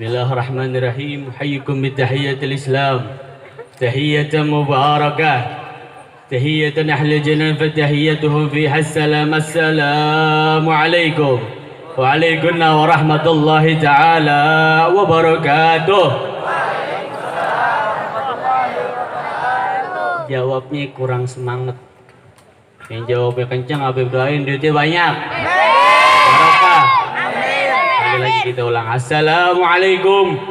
Bismillahirrahmanirrahim. Hayyikum bitahiyyatil Islam. Tahiyyatan mubarakah. Tahiyyatan ahli janan fa tahiyyatuhum fiha assalam. Assalamu alaikum. Waalaikumsalam warahmatullahi taala wabarakatuh. Jawabnya kurang semangat. Yang jawabnya kencang, Habib doain duitnya banyak. Barokah. Lagi kita ulang. Assalamualaikum.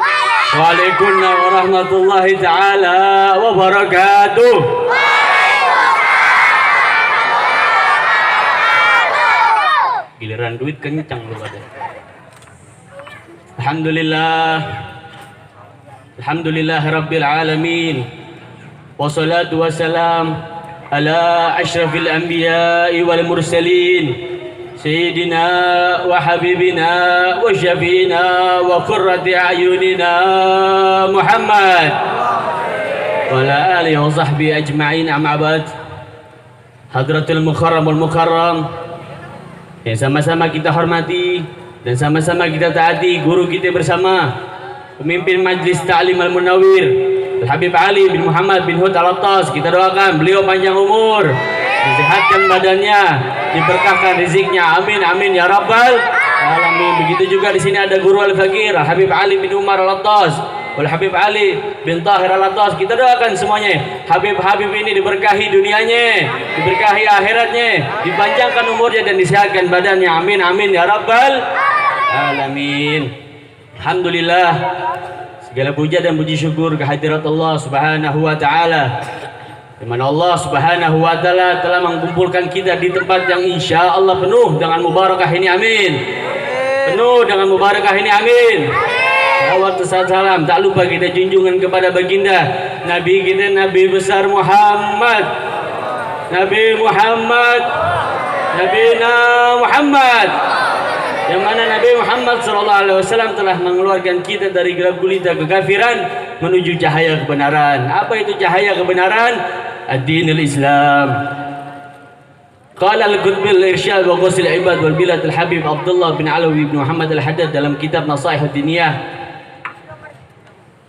Waalaikumsalam warahmatullahi taala wabarakatuh. Giliran duit kencang lu pada. Alhamdulillah. Alhamdulillah rabbil alamin. Wassalatu wassalam ala asyrafil anbiya'i wal mursalin. سيدنا وحبيبنا وشفينا وقرة أعيننا محمد وعلى آله وصحبه أجمعين. أما بعد, Hadratul Mukarram wal Mukarram yang sama-sama kita hormati dan sama-sama kita taati guru kita bersama, pemimpin Majlis Ta'lim Al-Munawwir Habib Ali bin Muhammad bin Hud Al-Attas. Kita doakan beliau panjang umur, disehatkan badannya, diberkahkan riziknya, amin amin ya rabbal alamin. Begitu juga di sini ada guru al-fakir Habib Ali bin Umar Al-Attas wal Habib Ali bin Tahir Al-Attas. Kita doakan semuanya Habib-habib ini diberkahi dunianya, diberkahi akhiratnya, dipanjangkan umurnya dan disehatkan badannya, amin amin ya rabbal alamin. Alhamdulillah, segala puja dan puji syukur kehadirat Allah Subhanahu wa taala, di mana Allah Subhanahu wa taala telah mengumpulkan kita di tempat yang insya Allah penuh dengan mubarakah ini, amin. Penuh dengan mubarakah ini, amin. Salawat dan salam tak lupa kita junjungan kepada baginda Nabi kita, Nabi besar Muhammad, Nabi Muhammad, Nabina Muhammad, yang mana Nabi Muhammad SAW telah mengeluarkan kita dari gelap gulita kekafiran menuju cahaya kebenaran. Apa itu cahaya kebenaran? Ad-dinul Islam. Qala al-Qutbil Irsyad wa Ghusil Ibad wal Bilad al-Habib Abdullah bin Alawi bin Muhammad al-Haddad dalam kitab Nasaihud Diniyah,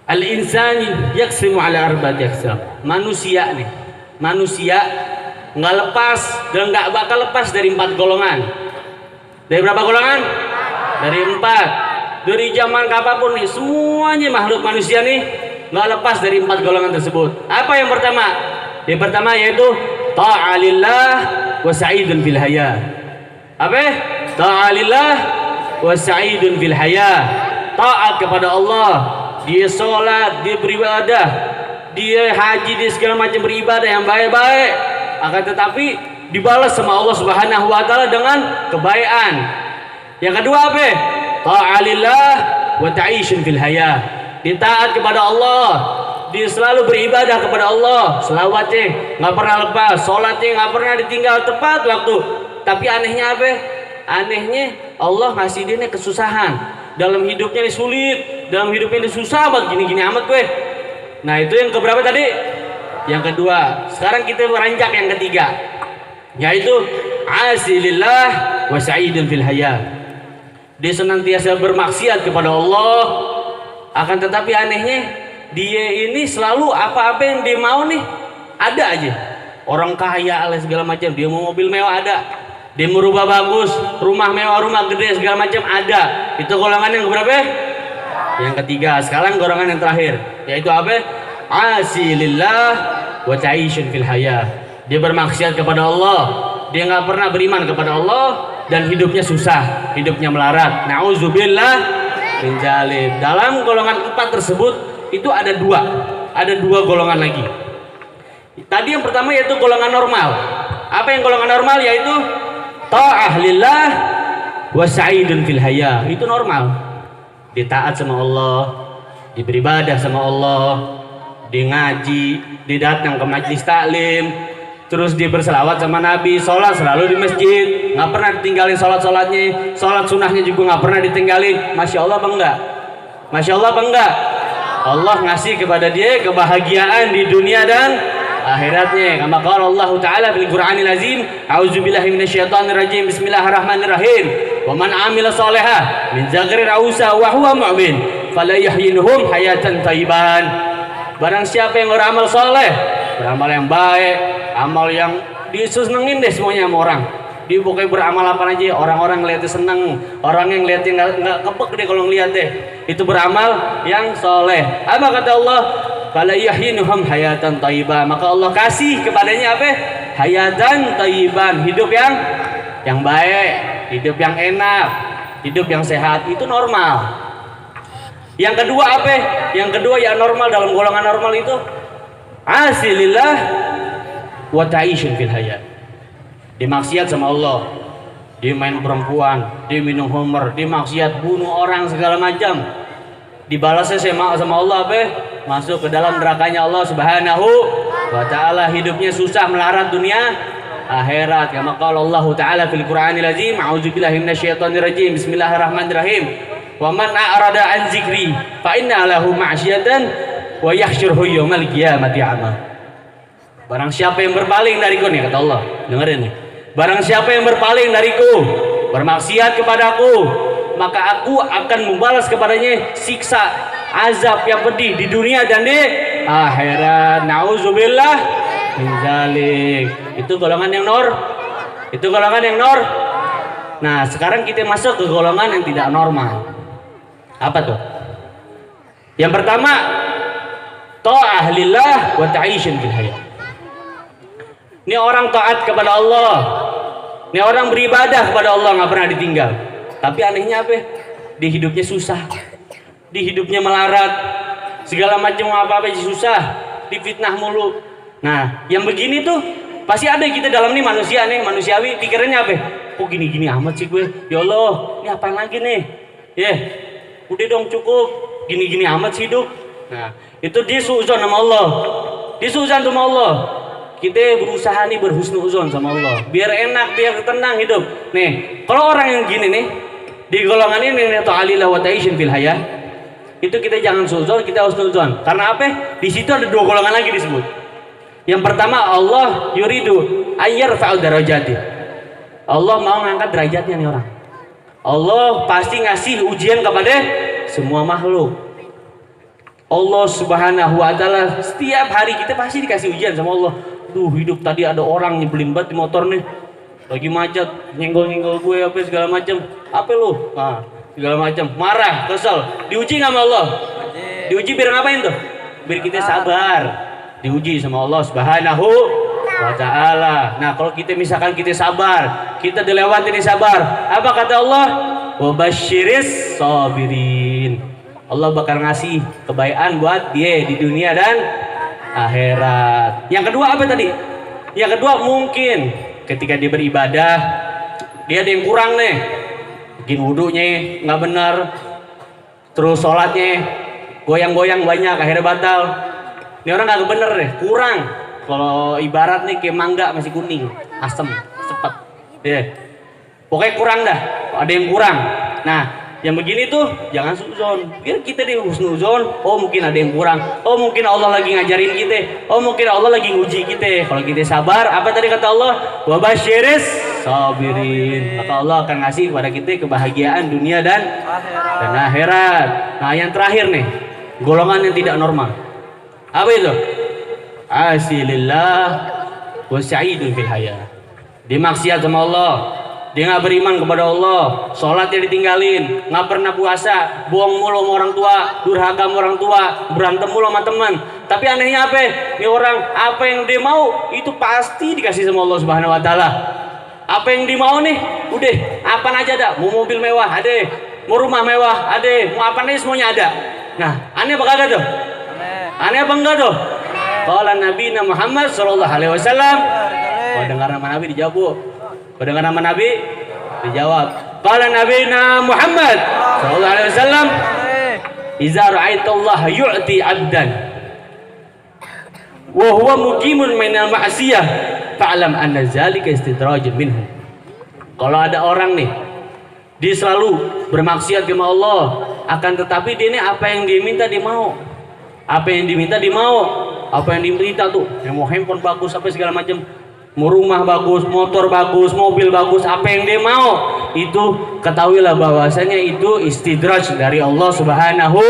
al-insan yaksimu ala arba'ati aqsam. Manusia nih, manusia nggak lepas dan nggak bakal lepas dari 4 golongan. Dari berapa golongan? Dari 4. Dari zaman kapanpun nih, semuanya makhluk manusia nih nggak lepas dari 4 golongan tersebut. Apa yang pertama? Yang pertama yaitu ta'alillah wa sa'idun fil haya. Apa? Ta'alillah wa sa'idun fil haya. Taat kepada Allah, dia sholat, dia beribadah, dia haji, dia segala macam beribadah yang baik-baik, akan tetapi dibalas sama Allah Subhanahu wa taala dengan kebaikan. Yang kedua apa? Ta'alillah wa ta'ishun fil haya. Dia taat kepada Allah, dia selalu beribadah kepada Allah, selawatnya nggak pernah lepas, sholatnya nggak pernah ditinggal tepat waktu. Tapi anehnya apa? Anehnya Allah ngasih dia kesusahan dalam hidupnya, ini sulit, dalam hidupnya ini susah banget, gini-gini amat gue. Nah itu yang keberapa tadi? Yang kedua. Sekarang kita beranjak yang ketiga, yaitu asilillah wa sa'idun fil haya. Dia senantiasa bermaksiat kepada Allah, akan tetapi anehnya dia ini selalu apa-apa yang dia mau nih ada aja. Orang kaya alias segala macam, dia mau mobil mewah ada, dia mau rumah bagus, rumah mewah, rumah gede segala macam ada. Itu golongan yang berapa? Yang ketiga. Sekarang golongan yang terakhir, yaitu apa? Asilillah wa ta'ishun fil haya. Dia bermaksiat kepada Allah, dia nggak pernah beriman kepada Allah, dan hidupnya susah, hidupnya melarat. Nauzubillah min dzalik. Dalam golongan 4 tersebut itu ada dua golongan lagi. Tadi yang pertama yaitu golongan normal. Apa yang golongan normal? Yaitu ta'ah lillah wa sa'idun fil haya. Itu normal. Dia taat sama Allah, dia beribadah sama Allah, dia ngaji, dia datang ke majlis taklim, terus dia berselawat sama Nabi, sholat selalu di masjid, nggak pernah ditinggalin sholat-sholatnya, sholat sunnahnya juga nggak pernah ditinggalin. Masya Allah apa enggak? Masya Allah apa enggak? Allah ngasih kepada dia kebahagiaan di dunia dan akhiratnya. Kama qala Allah Ta'ala fil Qur'anil Azim, a'udzubillahi minasyaitonir rajim, bismillahirrahmanirrahim. Wa man 'amila shalihan min dzakarin aw unsa wa huwa mu'min fala yahyinhum hayatan thayyiban. Barang siapa yang beramal soleh, beramal yang baik, amal yang disenengin deh semuanya sama orang. Dia pokoknya beramal apa aja, orang-orang ngeliatnya seneng, orang yang ngeliatnya nggak kepek deh kalau ngeliat deh. Itu beramal yang soleh. Apa kata Allah? Fala yahyinhum hayatan thayyiban. Maka Allah kasih kepadanya apa? Hayatan thayyiban, hidup yang baik, hidup yang enak, hidup yang sehat. Itu normal. Yang kedua apa? Yang kedua ya normal, dalam golongan normal itu asilillah wa ta'ishun fil hayat. Dia maksiat sama Allah, dia main perempuan, dia minum homer, dia maksiat, bunuh orang segala macam. Dibalasnya sama Allah apa? Masuk ke dalam nerakanya Allah Subhanahu wa ta'ala. Hidupnya susah, melarat dunia akhirat. Kama qala Allah ta'ala fil Qur'anil azim, a'udzubillahi minasyaitonir rajim. Bismillahirrahmanirrahim. Wa man a'rada an zikri fa inna lahu ma'syatan wa yahsyuruhu yaumal qiyamati a'ma. Barang siapa yang berpaling dariku nih, kata Allah, dengerin nih. Barang siapa yang berpaling dariku, bermaksiat kepadaku, maka aku akan membalas kepadanya siksa azab yang pedih di dunia dan di akhirat. Nauzubillah min zalik. Itu golongan yang itu golongan yang Nah, sekarang kita masuk ke golongan yang tidak normal. Apa tuh? Yang pertama, ta'ah lillah wa ta'ishun fil hayat. Ini orang taat kepada Allah, ini orang beribadah kepada Allah, nggak pernah ditinggal. Tapi anehnya apa? Di hidupnya susah, di hidupnya melarat, segala macam apa susah, difitnah mulu. Nah, yang begini tuh pasti ada kita dalam nih manusia nih, manusiawi, pikirannya apa? Kok gini-gini amat sih gue? Ya Allah, ini apaan lagi nih? Udah dong cukup, gini-gini amat sih hidup. Nah, itu dia suudzon sama Allah, disuudzon sama Allah. Kita berusaha nih berhusnuzon sama Allah, biar enak, biar tenang hidup. Nih, kalau orang yang gini nih, di golongan ini ta'alillah wa ta'ishun fil hayah, itu kita jangan suudzon, kita husnuzon. Karena apa? Di situ ada dua golongan lagi disebut. Yang pertama, Allah yuridu ayyarfa'u darajati. Allah mau ngangkat derajatnya nih orang. Allah pasti ngasih ujian kepada semua makhluk. Allah Subhanahu wa ta'ala setiap hari kita pasti dikasih ujian sama Allah. Hidup tadi ada orang nyebelin banget di motor nih, lagi macet, nyenggol-nyenggol gue apa segala macam. Apa lu? Nah, segala macam, marah, kesel. Diuji nggak sama Allah? Diuji biar ngapain tuh? Biar kita sabar. Diuji sama Allah Subhanahu wa ta'ala. Nah, kalau kita misalkan kita sabar, kita dilewati nih sabar. Apa kata Allah? Wa basyiris sabirin. Allah bakal ngasih kebaikan buat dia di dunia dan akhirat. Yang kedua apa tadi? Yang kedua mungkin ketika dia beribadah, dia ada yang kurang nih. Mungkin wudunya nggak benar, terus sholatnya goyang-goyang banyak, akhirnya batal. Ini orang nggak bener deh, kurang. Kalau ibarat nih kayak mangga masih kuning, asem, cepet. Pokoknya kurang dah, ada yang kurang. Nah, yang begini tuh jangan suudzon, biar kita di husnuzon. Oh mungkin ada yang kurang, oh mungkin Allah lagi ngajarin kita, oh mungkin Allah lagi nguji kita. Kalau kita sabar, apa tadi kata Allah? Wa basyiris sabirin. Maka Allah akan ngasih kepada kita kebahagiaan dunia dan akhirat. Nah, yang terakhir nih, golongan yang tidak normal. Apa itu? Asilillah wa sa'idun fil hayah. Dia maksiat sama Allah, dia nggak beriman kepada Allah, sholatnya ditinggalin, nggak pernah puasa, bohong mulu sama orang tua, durhaka sama orang tua, berantem mulu sama teman. Tapi anehnya apa? Ini orang apa yang dia mau itu pasti dikasih sama Allah Subhanahu wa ta'ala. Apa yang dia mau nih, udah apa aja ada. Mau mobil mewah ada, mau rumah mewah ada, mau apa nih semuanya ada. Nah, aneh apa kagak tuh? Aneh apa enggak tuh? Qala Nabi Muhammad sallallahu alaihi wasallam. Kalau dengar nama Nabi dijawab, Bu. Kalau dengar nama Nabi dijawab. Qala Nabi Muhammad sallallahu alaihi wasallam, "Idza ra'aitallaha yu'ti 'abdan wa huwa muqimun minal ma'siyah, fa'lam anna zalika istidrajun minhu." Kalau ada orang nih, dia selalu bermaksiat kepada Allah, akan tetapi dia ini apa yang dia minta dia mau. Apa yang diminta dia mau. Apa yang diminta tuh, yang mau handphone bagus apa segala macam, mau rumah bagus, motor bagus, mobil bagus, apa yang dia mau. itu ketahuilah bahwasanya itu istidraj dari Allah Subhanahu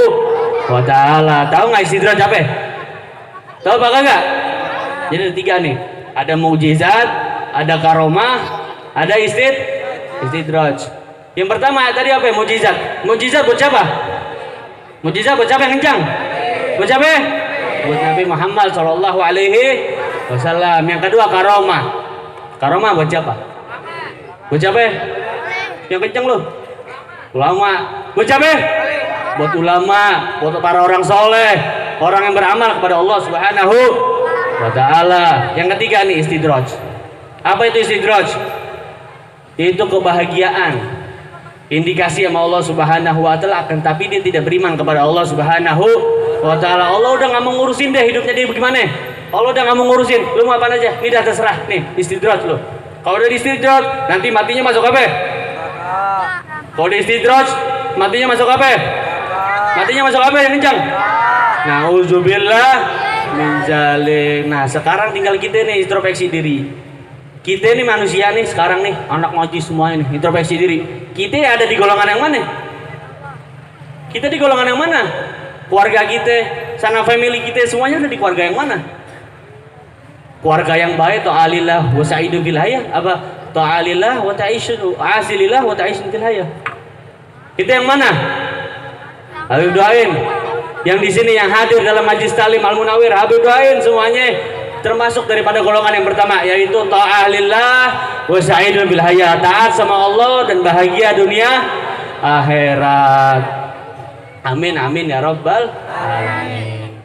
wa taala. Tahu nggak istidraj apa? Tahu apa enggak? Jadi ada 3 nih. Ada mukjizat, ada karomah, ada istidraj. Yang pertama tadi apa? Mukjizat. Mukjizat buat siapa? Mukjizat buat siapa yang kencang? Buat siapa? Buat Nabi Muhammad sallallahu alaihi wasallam. Yang kedua karomah. Karomah buat siapa? Buat siapa? Yang kencang loh. Ulama. Buat siapa? Buat ulama, buat para orang soleh, orang yang beramal kepada Allah Subhanahu wa taala. Yang ketiga nih istidraj. Apa itu istidraj? Itu kebahagiaan. Indikasi sama Allah Subhanahu wa taala, akan tapi dia tidak beriman kepada Allah Subhanahu wa taala. Allah udah nggak mau ngurusin deh hidupnya dia bagaimana. Allah udah nggak mau ngurusin. Lu mau apa aja? Ini dah terserah nih, istidraj lo. Kalau udah istidraj, nanti matinya masuk apa? Kalau udah istidraj, matinya masuk apa? Matinya masuk apa yang kencang? Nauzubillah min zalik. Nah, sekarang tinggal kita nih introspeksi diri. Kita ini manusia nih sekarang nih, anak ngaji semua ini, introspeksi diri. Kita ada di golongan yang mana? Kita di golongan yang mana? Keluarga kita, sana family kita semuanya ada di keluarga yang mana? Keluarga yang baik, ta'alillah wa sa'idu bil hayah, apa? Ta'alillah wa ta'ishu, asilillah wa ta'ishu bil hayah. Kita yang mana? Habib doain. Yang di sini yang hadir dalam majlis talim Al Munawir, Habib doain semuanya termasuk daripada golongan yang pertama, yaitu ta'alillah wa sa'idun bil hayah, taat sama Allah dan bahagia dunia akhirat. Amin amin ya rabbal alamin.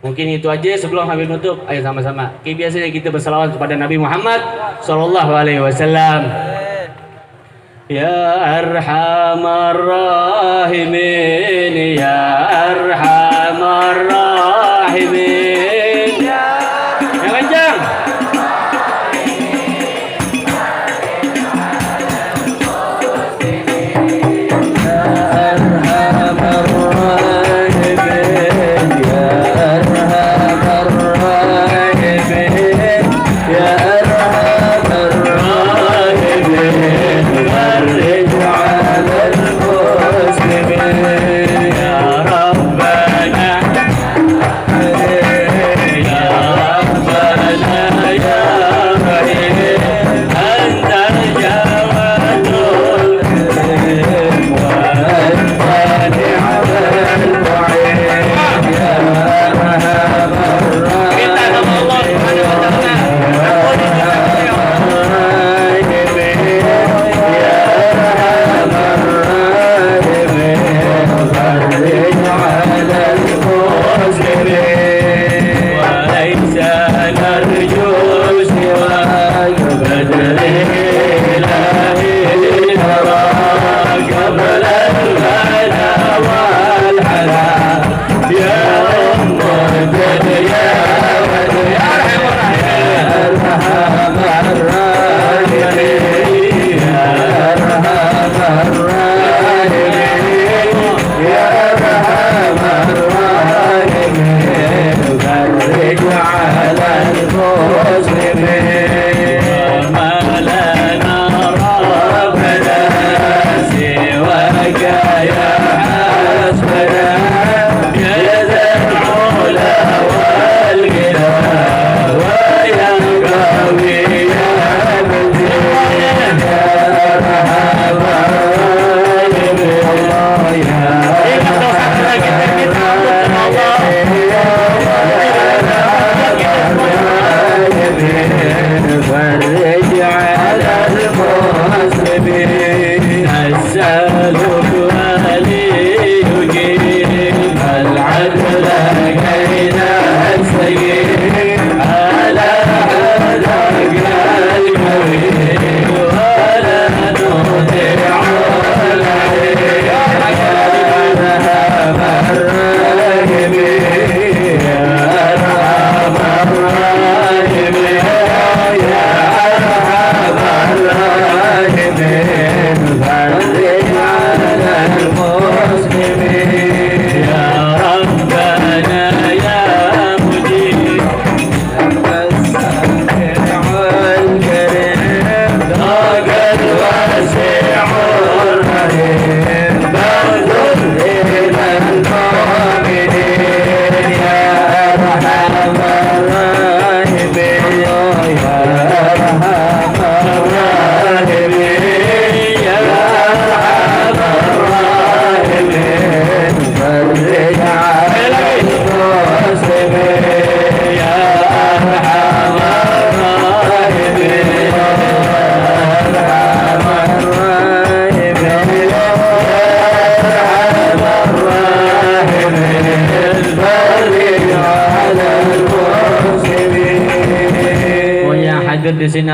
Mungkin itu aja sebelum Habib nutup. Ayo sama-sama. Kayak biasanya kita berselawat kepada Nabi Muhammad sallallahu alaihi wasallam. Ya arhamar rahimin, ya arhamar rahimin. Yang kencang. Yeah.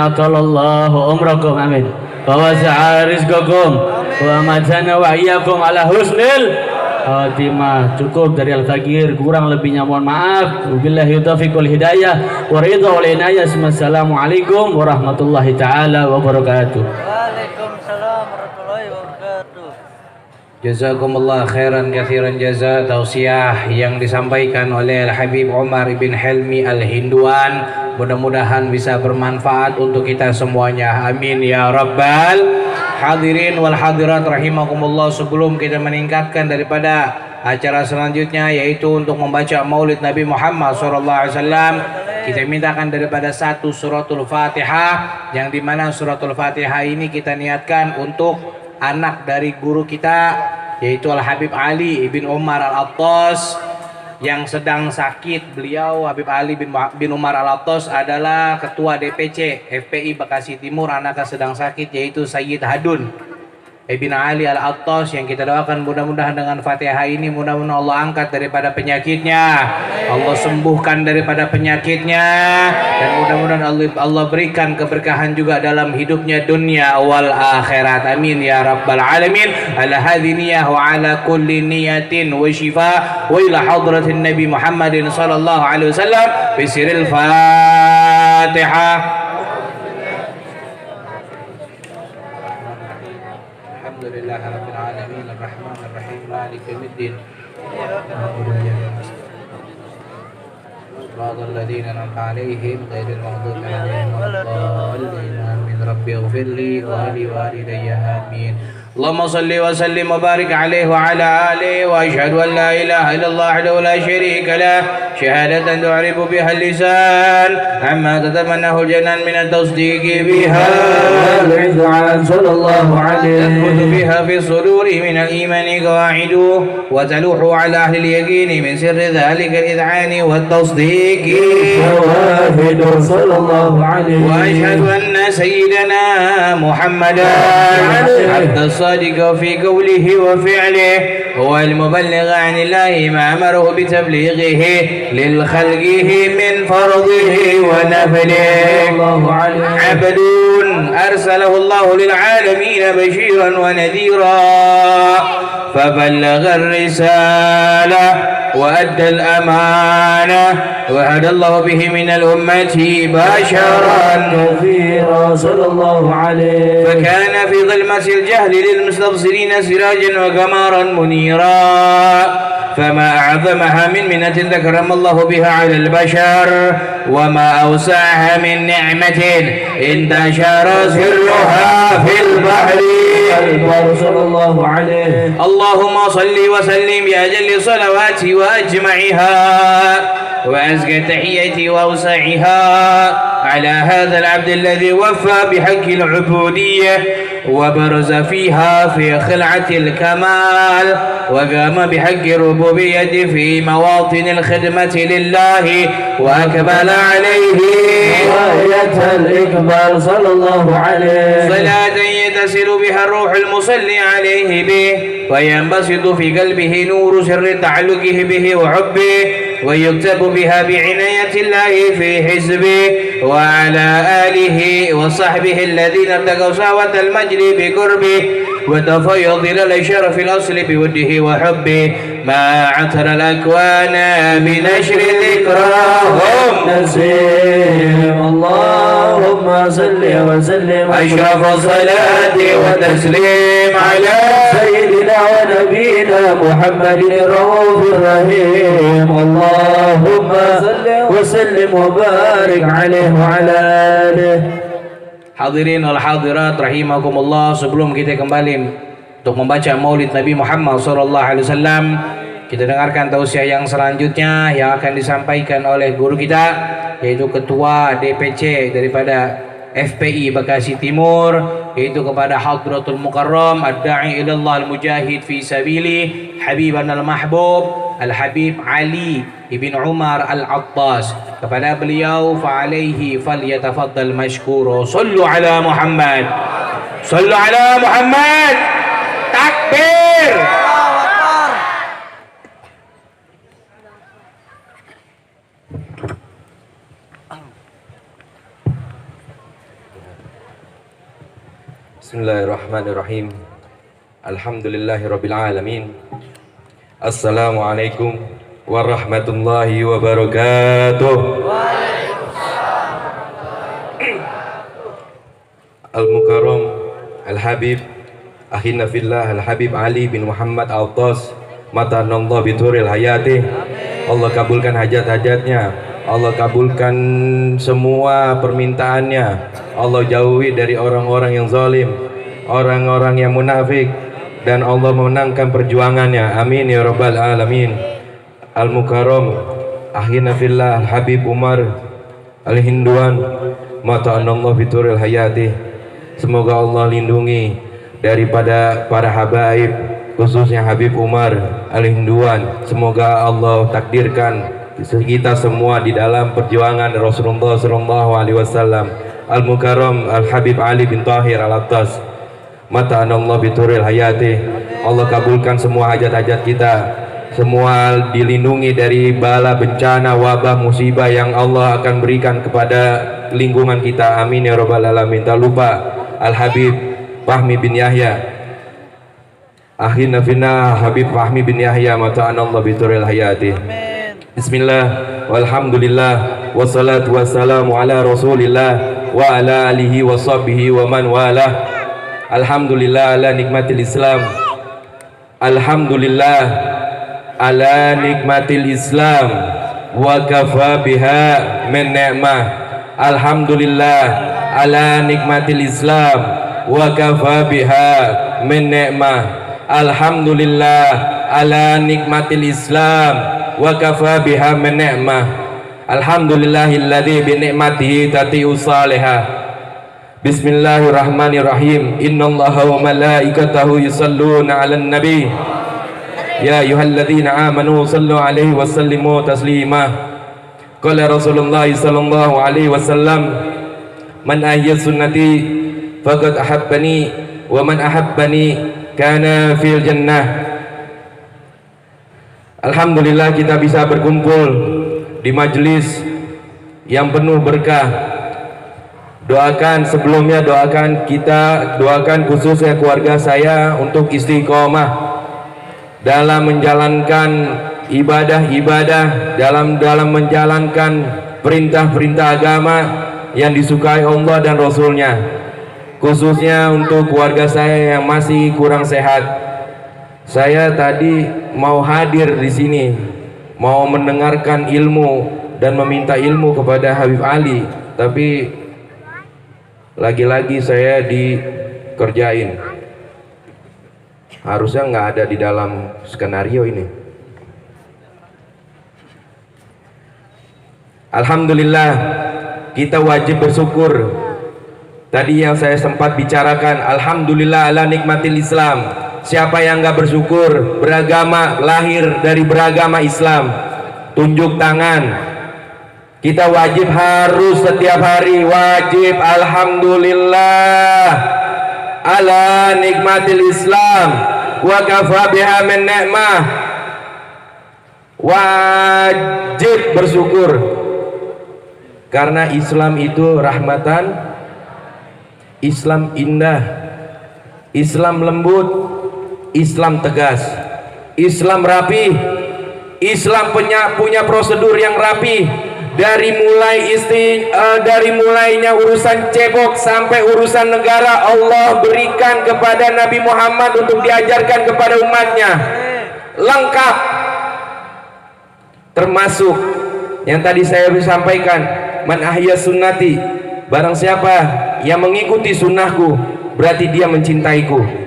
atalallahu umrakum amin wa wasa'a rizqakum wa majana wa iyyakum ala husnil khatimah. Cukup dari Al-Fakir, kurang lebihnya mohon maaf. Wabillahi taufiqul hidayah wa ridha wal inayah. Assalamualaikum warahmatullahi taala wabarakatuh. Waalaikumsalam warahmatullahi wabarakatuh. Jazakumullah khairan katsiran jaza tausiah yang disampaikan oleh Al-Habib Umar ibn Helmi Al-Hinduan. Mudah-mudahan bisa bermanfaat untuk kita semuanya. Amin ya rabbal hadirin wal hadirat rahimakumullah. Sebelum kita meningkatkan daripada acara selanjutnya, yaitu untuk membaca Maulid Nabi Muhammad SAW, kita mintakan daripada satu suratul Fatihah, yang dimana suratul Fatihah ini kita niatkan untuk anak dari guru kita, yaitu Al-Habib Ali ibn Umar Al-Attas yang sedang sakit. Beliau Habib Ali bin Umar Al-Attas adalah ketua DPC FPI Bekasi Timur. Anaknya sedang sakit, yaitu Sayyid Hadun Ibn Ali Al-Attas, yang kita doakan mudah-mudahan dengan Fatihah ini mudah-mudahan Allah angkat daripada penyakitnya, Allah sembuhkan daripada penyakitnya, dan mudah-mudahan Allah berikan keberkahan juga dalam hidupnya dunia wal akhirat. Amin ya rabbal alamin. Ala hadhihi niyah wa ala kulli niyatin wa shifa wa ila hadratin Nabi Muhammadin sallallahu alaihi wasallam bi sirril Fatihah. Alhamdulillah rabbil alamin arrahmanir rahim maliki yaumiddin Shiratal ladzina an'amta 'alaihim ghairil maghdubi 'alaihim waladdallin amin rabbi ighfirli wa li walidayya amin. Allahumma salli wa sallim wa barik alaihi wa ala alihi wa asyhadu an la ilaha illallah wahdahu la syarika lah syahadatan tu'ribu biha lisan amma tatamannahu janan min at-tasdiqi biha al-iz'an sallallahu alaihi tathbutu biha fi suduri min al-imani qawaidu wa taluhu ala ahli al-yaqini min sirri dhalika al-id'ani wa at-tasdiqi shawahidu sallallahu alaihi wa asyhadu anna sayyidana Muhammadan الصادق في قوله وفعله هو المبلغ عن الله ما أمره بتبليغه للخلقه من فرضه ونفله. عبد أرسله الله للعالمين بشيرا ونذيرا فبلغ الرسالة وأدى الأمانة وهدى الله به من الأمة بشرا نذيرا صلى الله عليه فكان في ظلمة الجهل للمستبصرين سراجا وقمرا منيرا فما أعظمها من منة ذكرم الله بها على البشر وما أوسعها من نعمة انتشر سرها في البحر صلى الله عليه. اللهم صل وسلم بأجل الصلوات وأجمعها وأزكى التحية وأوسعها على هذا العبد الذي وفى بحق العبودية وبرز فيها في خلعة الكمال وقام بحق الربوبية في مواطن الخدمة لله وأكمل عليه غاية الإكبار صلى الله عليه صلاة يتصل بها الروح المصلي عليه به وينبسط في قلبه نور سر تعلقه به وحبه ويكتب بها بعناية الله في حزبه وعلى آله وصحبه الذين ابتغوا سعوة المجد بقربه وتفيض إلى الشرف الأصل بوده وحبه ما عثر الأكوان بنشر ذكراهم نسيم. اللهم صل وسلم أشرف الصلاة وتسليم على سيدنا ونبينا محمد الرؤوف الرحيم. اللهم صل وسلم وبارك عليه وعلى آله. Hadirin wal hadirat rahimakumullah, sebelum kita kembali untuk membaca Maulid Nabi Muhammad SAW, kita dengarkan tausiah yang selanjutnya yang akan disampaikan oleh guru kita, yaitu Ketua DPC daripada FPI Bekasi Timur, yaitu kepada Hadratul Mukarram Ad-Da'i Ilallah Al-Mujahid Fi Sabili Habiban Al-Mahbub Al-Habib Ali Ibn Umar Al-Attas. Kepada beliau fa'alaihi falyatafaddal mashkura. Sallu ala Muhammad, sallu ala Muhammad. Takbir. Bismillahirrahmanirrahim. Alhamdulillahirabbil alamin. Assalamualaikum warahmatullahi wabarakatuh. Al-Mukarram Al-Habib Akhina fillah Al-Habib Ali bin Muhammad Al-Tas Matanallah bituril hayati. Allah kabulkan hajat-hajatnya, Allah kabulkan semua permintaannya, Allah jauhi dari orang-orang yang zalim, orang-orang yang munafik, dan Allah memenangkan perjuangannya. Amin ya rabbal alamin. Al-Mukarram Akhina fillah Al-Habib Umar Al-Hinduan Mata'anallah fituril hayati. Semoga Allah lindungi daripada para habaib, khususnya Habib Umar Al-Hinduan. Semoga Allah takdirkan kita semua di dalam perjuangan Rasulullah SAW. Al-Mukarram Al-Habib Ali bin Tahir Al-Attas Mata'anallah bituril hayati. Allah kabulkan semua hajat-hajat kita, semua dilindungi dari bala bencana, wabah, musibah yang Allah akan berikan kepada lingkungan kita. Amin ya rabbal alamin. Tak lupa Al-Habib Fahmi bin Yahya Akhina finna Habib Fahmi bin Yahya Mata'anallah bituril hayati. Bismillah walhamdulillah wassalatu wassalamu ala rasulillah wa ala alihi wa sahbihi wa man walah. Alhamdulillah ala nikmatil Islam. Alhamdulillah ala nikmatil Islam wa kafa biha min ni'mah. Alhamdulillah ala nikmatil Islam wa kafa biha min ni'mah. Alhamdulillah ala nikmatil Islam wa kafa biha min ni'mah. Alhamdulillahilladzi bi ni'matihi tati'u salihah. Bismillahirrahmanirrahim. Innallaha wa malaikatahu yusalluna 'alan nabi. Ya ayyuhalladzina amanu sallu 'alaihi wa sallimu taslima. Qala Rasulullah sallallahu alaihi wasallam, man ahya sunnati faqad ahabbani wa man ahabbani kana fil jannah. Alhamdulillah kita bisa berkumpul di majelis yang penuh berkah. Doakan sebelumnya, doakan khususnya keluarga saya untuk istiqomah dalam menjalankan ibadah-ibadah, dalam menjalankan perintah-perintah agama yang disukai Allah dan Rasulnya. Khususnya untuk keluarga saya yang masih kurang sehat. Saya tadi mau hadir di sini, mau mendengarkan ilmu dan meminta ilmu kepada Habib Ali, tapi lagi-lagi saya dikerjain. Harusnya nggak ada di dalam skenario ini. Alhamdulillah kita wajib bersyukur. Tadi yang saya sempat bicarakan, alhamdulillah ala nikmatil Islam. Siapa yang nggak bersyukur, beragama, lahir dari beragama Islam, tunjuk tangan. Kita wajib, harus setiap hari wajib alhamdulillah ala nikmatil Islam wa kafa biha min ni'mah. Wajib bersyukur karena Islam itu rahmatan, Islam indah, Islam lembut, Islam tegas, Islam rapi, Islam punya prosedur yang rapi. Dari mulainya urusan cebok sampai urusan negara, Allah berikan kepada Nabi Muhammad untuk diajarkan kepada umatnya, lengkap. Termasuk yang tadi saya sampaikan, man ahya sunnati, barang siapa yang mengikuti sunnahku berarti dia mencintaiku.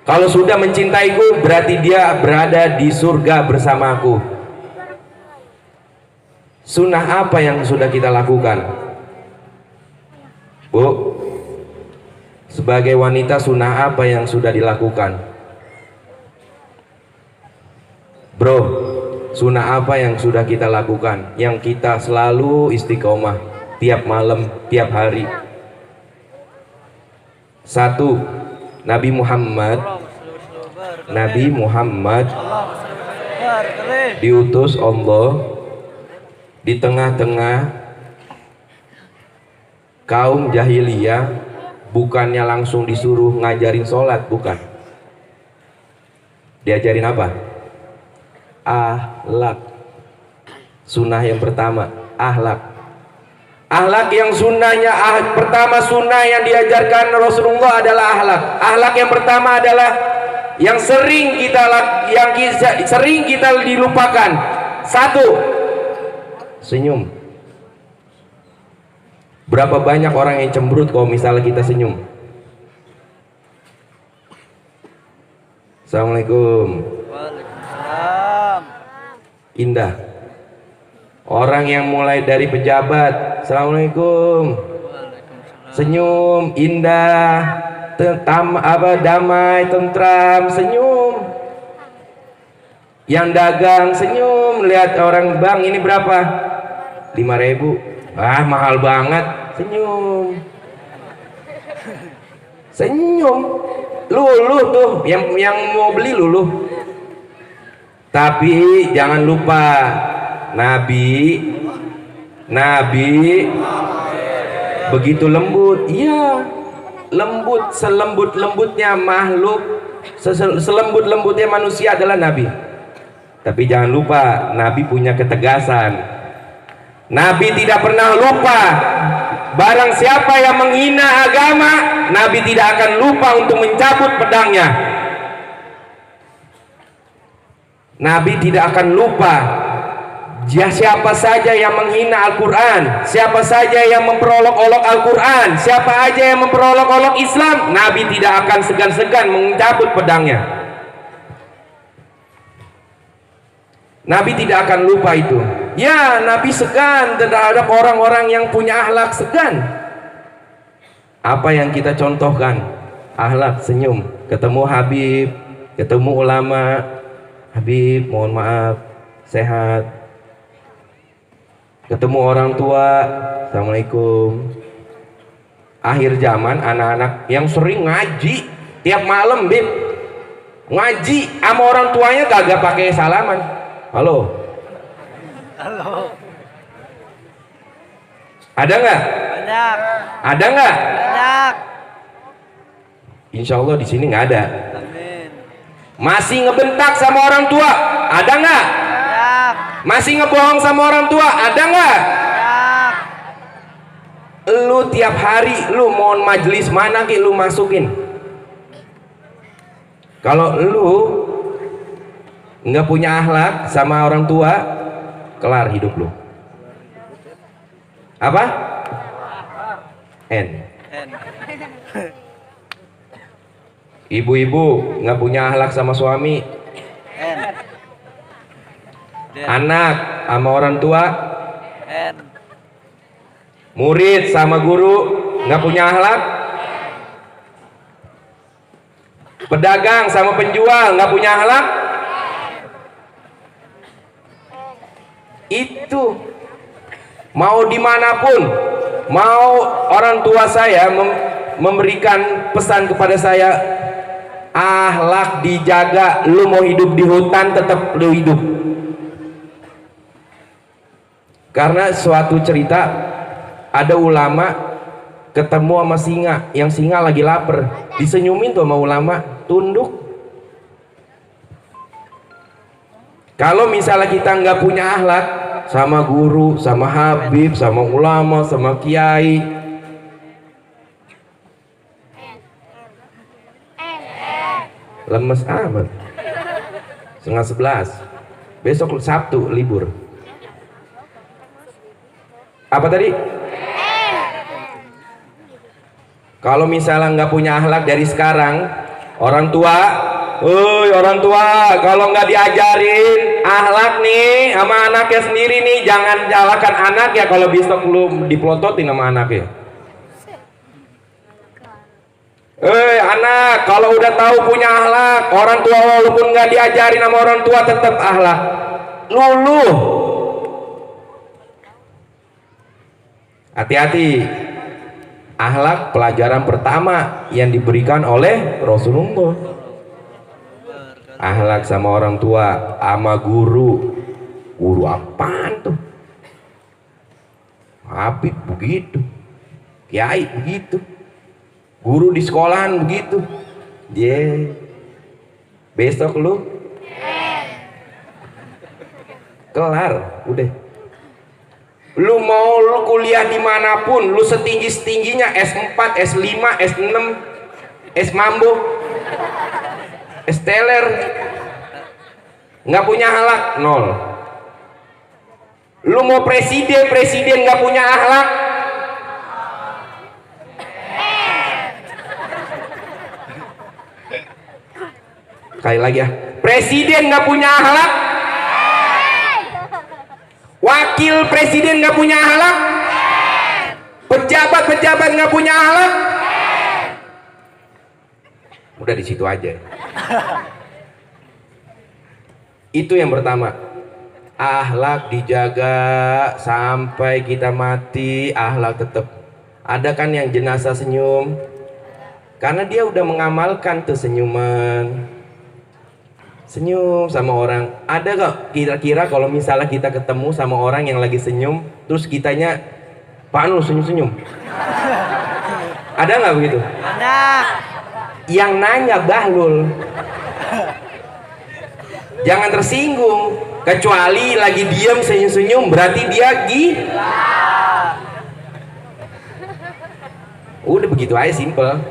Kalau sudah mencintaiku berarti dia berada di surga bersamaku. Sunnah apa yang sudah kita lakukan, Bu? Sebagai wanita, sunnah apa yang sudah dilakukan? Bro, sunnah apa yang sudah kita lakukan, yang kita selalu istiqomah tiap malam, tiap hari? Satu, Nabi Muhammad diutus Allah di tengah-tengah kaum jahiliyah bukannya langsung disuruh ngajarin sholat, bukan. Diajarin apa? Akhlak. Sunnah yang pertama, akhlak. Akhlak yang sunnahnya pertama, sunnah yang diajarkan Rasulullah adalah akhlak. Akhlak yang pertama adalah yang sering kita dilupakan. Satu, senyum. Berapa banyak orang yang cemberut kalau misalnya kita senyum? Assalamualaikum. Waalaikumsalam. Indah. Orang yang mulai dari pejabat, Assalamualaikum, senyum, indah, damai, tentram, senyum. Yang dagang senyum, lihat orang, bang ini berapa? 5.000. Ah, mahal banget. Senyum. Senyum. Luluh tuh, yang mau beli luluh. Tapi jangan lupa, Nabi begitu lembut. Iya, lembut, selembut-lembutnya makhluk, selembut-lembutnya manusia adalah Nabi. Tapi jangan lupa, Nabi punya ketegasan. Nabi tidak pernah lupa. Barang siapa yang menghina agama, Nabi tidak akan lupa untuk mencabut pedangnya. Nabi tidak akan lupa. Siapa saja yang menghina Al-Quran, siapa saja yang memperolok-olok Al-Quran, siapa aja yang memperolok-olok Islam, Nabi tidak akan segan-segan mencabut pedangnya. Nabi tidak akan lupa itu. Ya, Nabi segan terhadap orang-orang yang punya akhlak, segan. Apa yang kita contohkan? Akhlak, senyum. Ketemu Habib, ketemu ulama, Habib mohon maaf, sehat. Ketemu orang tua, Assalamualaikum. Akhir zaman anak-anak yang sering ngaji tiap malam, Bib, ngaji sama orang tuanya kagak pakai salaman. Halo. Halo. Ada nggak? Banyak. Ada nggak? Banyak. Insya Allah di sini nggak ada. Amin. Masih ngebentak sama orang tua? Ada nggak? Banyak. Masih ngebohong sama orang tua? Ada nggak? Banyak. Lu tiap hari lu mohon majelis mana ki lu masukin. Kalau lu nggak punya akhlak sama orang tua, kelar hidup lu. Apa? N. Ibu-ibu nggak punya akhlak sama suami, N. anak sama orang tua, N. murid sama guru nggak punya akhlak, pedagang sama penjual nggak punya akhlak. Itu mau dimanapun, mau orang tua saya memberikan pesan kepada saya, akhlak dijaga. Lu mau hidup di hutan tetap lu hidup. Karena suatu cerita, ada ulama ketemu sama singa, yang singa lagi lapar, disenyumin tuh sama ulama, tunduk. Kalau misalnya kita nggak punya akhlak sama guru, sama habib, sama ulama, sama kiai, lemes amat. 10:30. Besok Sabtu libur. Apa tadi? Kalau misalnya nggak punya akhlak dari sekarang, orang tua, orang tua, kalau nggak diajarin akhlak nih sama anaknya sendiri nih, jangan salahkan anak ya kalau besok lu diplototin sama anaknya. Anak, kalau udah tahu punya akhlak, orang tua walaupun nggak diajarin sama orang tua tetap akhlak. Luluh. Hati-hati. Akhlak pelajaran pertama yang diberikan oleh Rasulullah. Akhlak sama orang tua, sama guru. Guru apaan tuh? Habib begitu, kiai begitu. Guru di sekolahan begitu. Besok lu kelar, udah. Lu mau lu kuliah dimanapun, lu setinggi-tingginya S4, S5, S6, S Mambo, S Teler, nggak punya akhlak, nol. Lu mau presiden nggak punya akhlak, sekali lagi ya, presiden nggak punya akhlak, wakil presiden nggak punya akhlak, pejabat nggak punya akhlak, udah di situ aja. Itu yang pertama, akhlak dijaga sampai kita mati. Akhlak tetap ada kan yang jenazah senyum, karena dia udah mengamalkan tuh senyuman, senyum sama orang. Ada gak kira-kira kalau misalnya kita ketemu sama orang yang lagi senyum, terus kitanya, "Apaan lu senyum-senyum?" Ada nggak begitu? Ada. Yang nanya bahlul. Jangan tersinggung, kecuali lagi diam senyum-senyum berarti dia gila. Udah begitu aja, simple.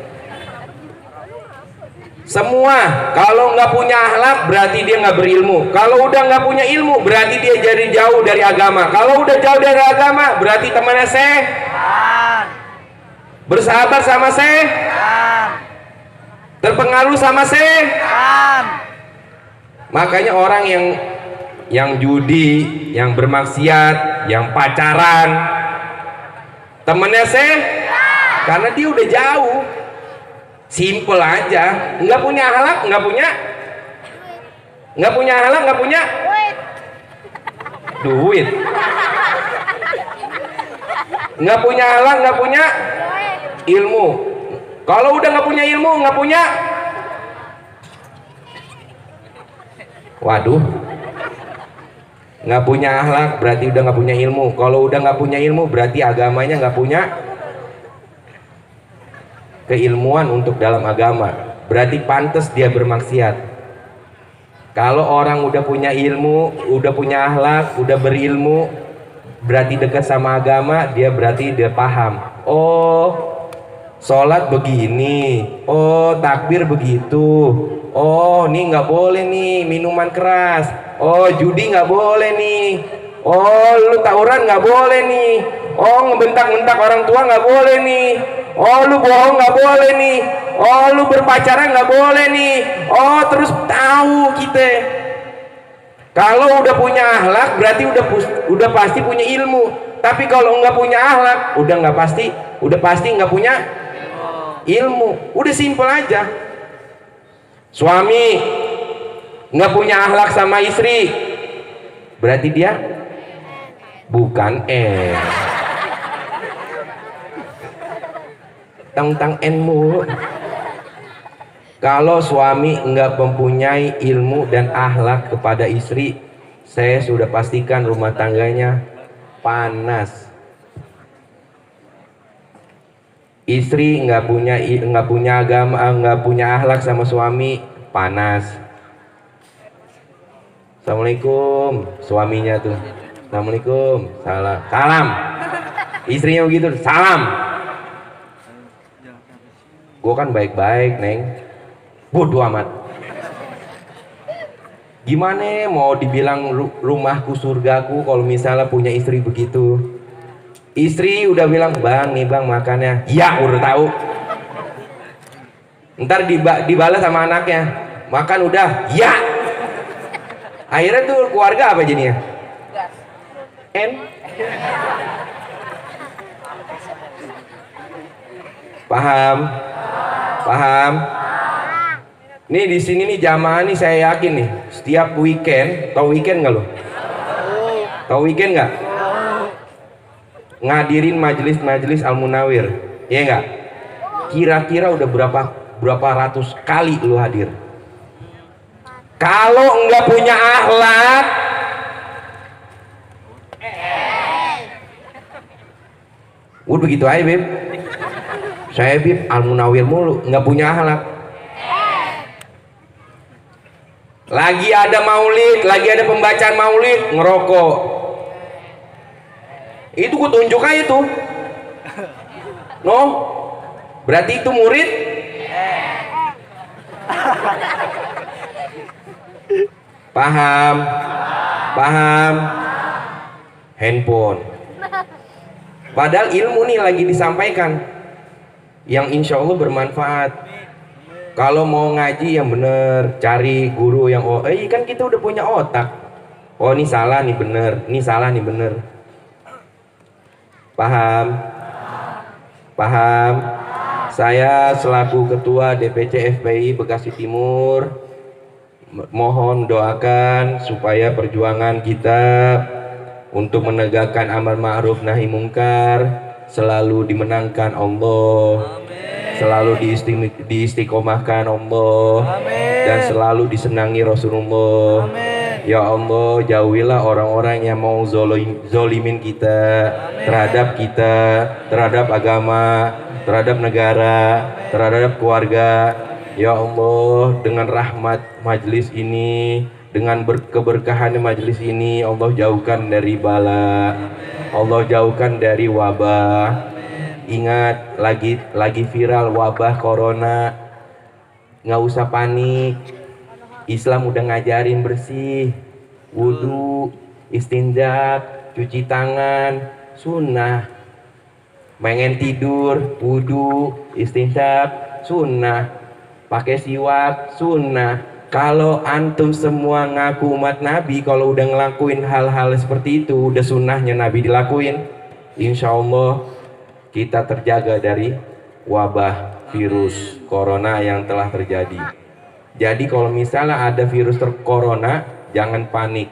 Semua kalau nggak punya akhlak berarti dia nggak berilmu. Kalau udah nggak punya ilmu berarti dia jadi jauh dari agama. Kalau udah jauh dari agama berarti temannya bersahabat sama terpengaruh sama Makanya orang yang judi, yang bermaksiat, yang pacaran, temennya karena dia udah jauh. Simple aja, nggak punya akhlak, nggak punya akhlak, nggak punya duit, nggak punya akhlak, nggak punya ilmu. Kalau udah nggak punya ilmu, nggak punya, waduh, nggak punya akhlak berarti udah nggak punya ilmu. Kalau udah nggak punya ilmu berarti agamanya nggak punya keilmuan untuk dalam agama, berarti pantas dia bermaksiat. Kalau orang udah punya ilmu, udah punya akhlak, udah berilmu, berarti dekat sama agama, dia berarti dia paham. Oh, sholat begini, oh takbir begitu, oh ini nggak boleh nih minuman keras, oh judi nggak boleh nih, oh lu tawuran nggak boleh nih, oh ngebentak-bentak orang tua nggak boleh nih, oh lu bohong nggak boleh nih, oh lu berpacaran nggak boleh nih. Oh terus tahu kita. Kalau udah punya akhlak berarti udah pasti punya ilmu. Tapi kalau nggak punya akhlak udah pasti nggak punya ilmu. Udah simpel aja. Suami nggak punya akhlak sama istri berarti dia bukan tentang ilmu. Kalau suami nggak mempunyai ilmu dan akhlak kepada istri, saya sudah pastikan rumah tangganya panas. Istri nggak punya agama, nggak punya akhlak sama suami, panas. Assalamualaikum, suaminya tuh. Assalamualaikum, salam. Istrinya begitu, salam. Gue kan baik-baik, Neng. Bodoh amat. Gimana mau dibilang rumahku surgaku kalau misalnya punya istri begitu? Istri udah bilang, "Bang, nih bang makannya." Ya udah tahu. Ntar dibalas sama anaknya, "Makan udah." Ya. Akhirnya tuh keluarga apa jadinya? Paham? Nih di sini nih jamaah nih saya yakin nih setiap weekend, tahu weekend nggak lo? Tahu weekend nggak? Ngadirin majelis Al-Munawir, ya nggak? Kira-kira udah berapa ratus kali lo hadir? Kalau nggak punya akhlak, udah begitu aja, Beb. Saya Bib Al-Munawir mulu, nggak punya akhlak. Lagi ada maulid, lagi ada pembacaan maulid, ngerokok. Itu gue tunjuk aja tuh. No, berarti itu murid. Paham? Paham? Handphone. Padahal ilmu nih lagi disampaikan, yang insya Allah bermanfaat. Kalau mau ngaji yang bener, cari guru yang kan kita udah punya otak. Oh ini salah nih bener, ini salah nih bener. Paham? Paham? Saya selaku ketua DPC FPI Bekasi Timur mohon doakan supaya perjuangan kita untuk menegakkan amar ma'ruf nahi mungkar selalu dimenangkan Allah. Selalu diistiqomahkan Allah. Dan selalu disenangi Rasulullah. Ya Allah, jauhilah orang-orang yang mau zolimin kita, terhadap agama, terhadap negara, terhadap keluarga. Ya Allah, dengan rahmat majelis ini, dengan keberkahan majelis ini, Allah jauhkan dari bala, Allah jauhkan dari wabah. Ingat, lagi viral wabah corona, nggak usah panik. Islam udah ngajarin bersih, wudhu, istinjak, cuci tangan, sunnah. Pengen tidur, wudhu, istinjak, sunnah. Pakai siwak, sunnah. Kalau antum semua ngaku umat Nabi, kalau udah ngelakuin hal-hal seperti itu, udah sunnahnya Nabi dilakuin, insya Allah kita terjaga dari wabah virus corona yang telah terjadi. Jadi kalau misalnya ada virus corona, jangan panik.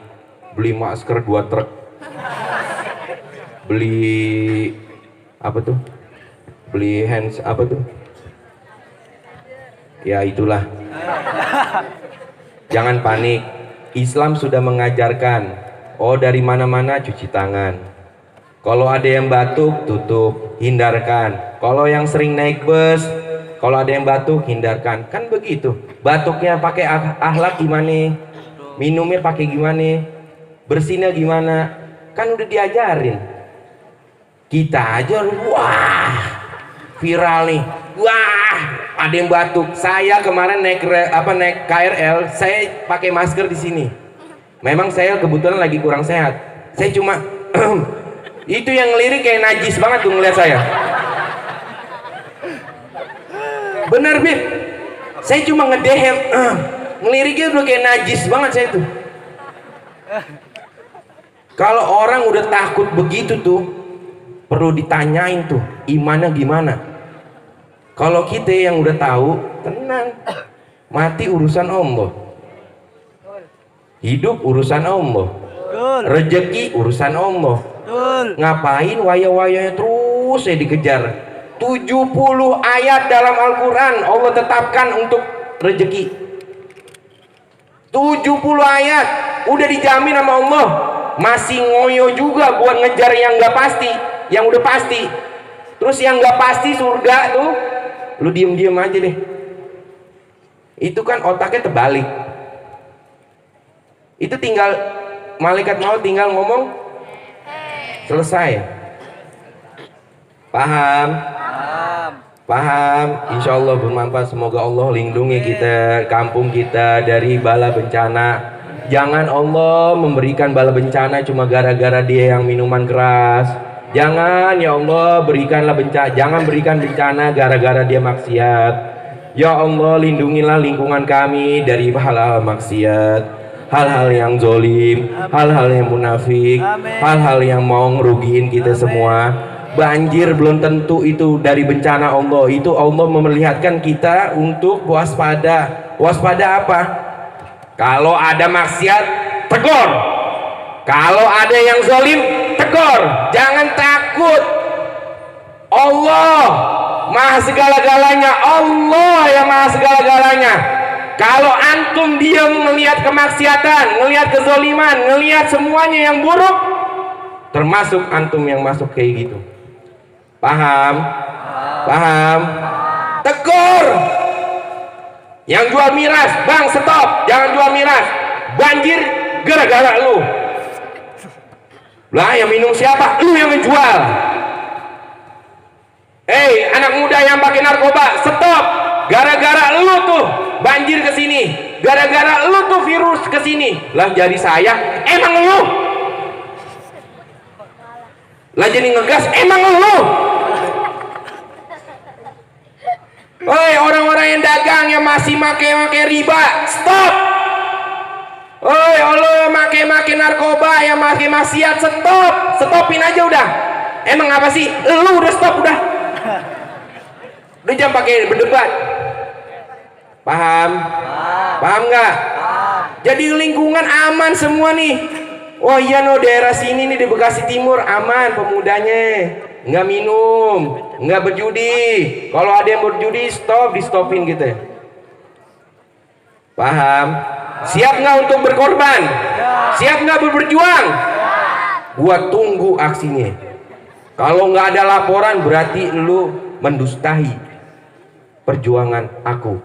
Beli masker 2 truk. Beli apa tuh? Beli hands apa tuh? Ya itulah. Jangan panik. Islam sudah mengajarkan, dari mana-mana cuci tangan. Kalau ada yang batuk, tutup, hindarkan. Kalau yang sering naik bus, kalau ada yang batuk, hindarkan. Kan begitu. Batuknya pakai akhlak gimana? Minumnya pakai gimana? Bersihnya gimana? Kan udah diajarin. Kita aja, wah, viral nih. Wah, ada yang batuk. Saya kemarin naik KRL, saya pakai masker di sini. Memang saya kebetulan lagi kurang sehat. Saya cuma itu yang ngelirik kayak najis banget tuh ngeliat saya. Bener Bib, saya cuma ngedehem, ngeliriknya udah kayak najis banget saya tuh. Kalau orang udah takut begitu tuh, perlu ditanyain tuh imannya gimana. Kalau kita yang udah tahu, tenang, mati urusan Allah, hidup urusan Allah, rezeki urusan Allah. Ngapain waya-wayanya terus saya dikejar? 70 ayat dalam Al-Quran Allah tetapkan untuk rezeki. 70 ayat udah dijamin sama Allah. Masih ngoyo juga buat ngejar yang gak pasti, yang udah pasti. Terus yang gak pasti surga tuh, lu diem-diem aja deh. Itu kan otaknya terbalik. Itu tinggal malaikat maut tinggal ngomong, selesai. Paham? Paham? Insya Allah bermanfaat. Semoga Allah lindungi kita, kampung kita dari bala bencana. Jangan Allah memberikan bala bencana cuma gara-gara dia yang minuman keras. Jangan ya Allah berikanlah bencana, jangan berikan bencana gara-gara dia maksiat. Ya Allah lindungilah lingkungan kami dari hal-hal maksiat, hal-hal yang zolim, hal-hal yang munafik, hal-hal yang mau ngerugiin kita semua. Banjir belum tentu itu dari bencana Allah. Itu Allah memperlihatkan kita untuk waspada. Waspada apa? Kalau ada maksiat, tegur. Kalau ada yang zolim, tegur. Jangan takut. Allah maha segala-galanya. Allah yang maha segala-galanya. Kalau antum diam melihat kemaksiatan, melihat kezoliman, melihat semuanya yang buruk, termasuk antum yang masuk kayak gitu. Paham? Paham? tegur. Yang jual miras, bang stop, jangan jual miras, banjir gara-gara lu. Lah yang minum siapa? Lu yang menjual. Hei anak muda yang pakai narkoba, stop, gara-gara lu tuh banjir ke sini, gara-gara lu tuh virus ke sini. Lah jadi saya, emang lu. Lah jadi ngegas, emang lu. Woi orang-orang yang dagang yang masih make riba, stop. Woi lo make narkoba yang make maksiat, stopin aja udah. Emang apa sih? Lu udah stop udah. Udah jangan pakai berdebat. Paham? Paham nggak? Jadi lingkungan aman semua nih. Oh iya no, daerah sini nih di Bekasi Timur aman pemudanya, nggak minum, nggak berjudi. Kalau ada yang berjudi di-stopin gitu. Paham? Siap nggak untuk berkorban? Siap nggak berjuang? Gua tunggu aksinya. Kalau nggak ada laporan berarti lu mendustahi perjuangan aku.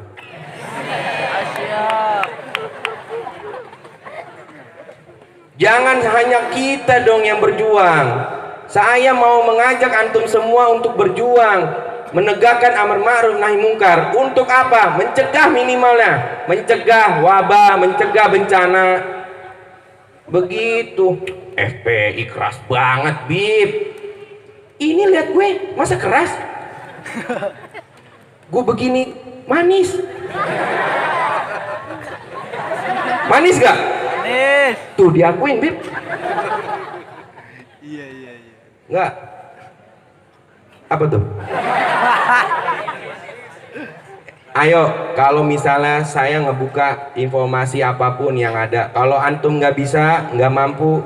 Jangan hanya kita dong yang berjuang. Saya mau mengajak antum semua untuk berjuang, menegakkan amar ma'ruf nahi mungkar. Untuk apa? Mencegah minimalnya, mencegah wabah, mencegah bencana. Begitu. FPI keras banget, Bib. Ini lihat gue, masa keras? Gue begini manis. Manis gak? Manis. Tuh diakuin, Bib. Iya. Enggak. Apa tuh? Ayo, kalau misalnya saya ngebuka informasi apapun yang ada, kalau antum nggak bisa, nggak mampu,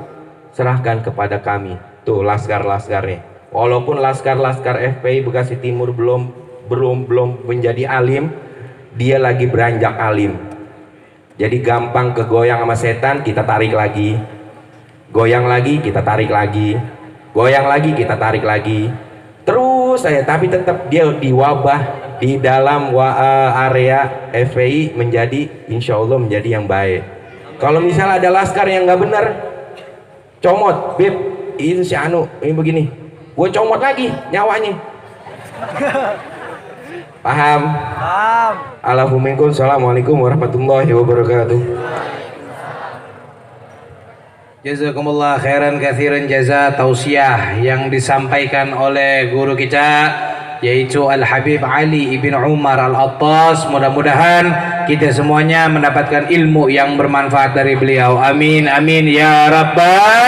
serahkan kepada kami. Tuh laskar-laskarnya. Walaupun laskar-laskar FPI Bekasi Timur belum menjadi alim, dia lagi beranjak alim. Jadi gampang kegoyang sama setan, kita tarik lagi. Goyang lagi, kita tarik lagi. Goyang lagi, kita tarik lagi. Terus saya, tapi tetap dia di wabah di dalam area FPI menjadi, insya Allah menjadi yang baik. Kalau misalnya ada laskar yang nggak benar, comot, Bib, itu si Anu, ini begini, gue comot lagi nyawanya. Paham? Paham. Alhamdulillah. Assalamualaikum warahmatullahi wabarakatuh. Jazakumullah khairan katsiran jaza tausiah yang disampaikan oleh guru kita yaitu Al-Habib Ali ibn Umar Al-Attas. Mudah-mudahan kita semuanya mendapatkan ilmu yang bermanfaat dari beliau. Amin amin ya rabbal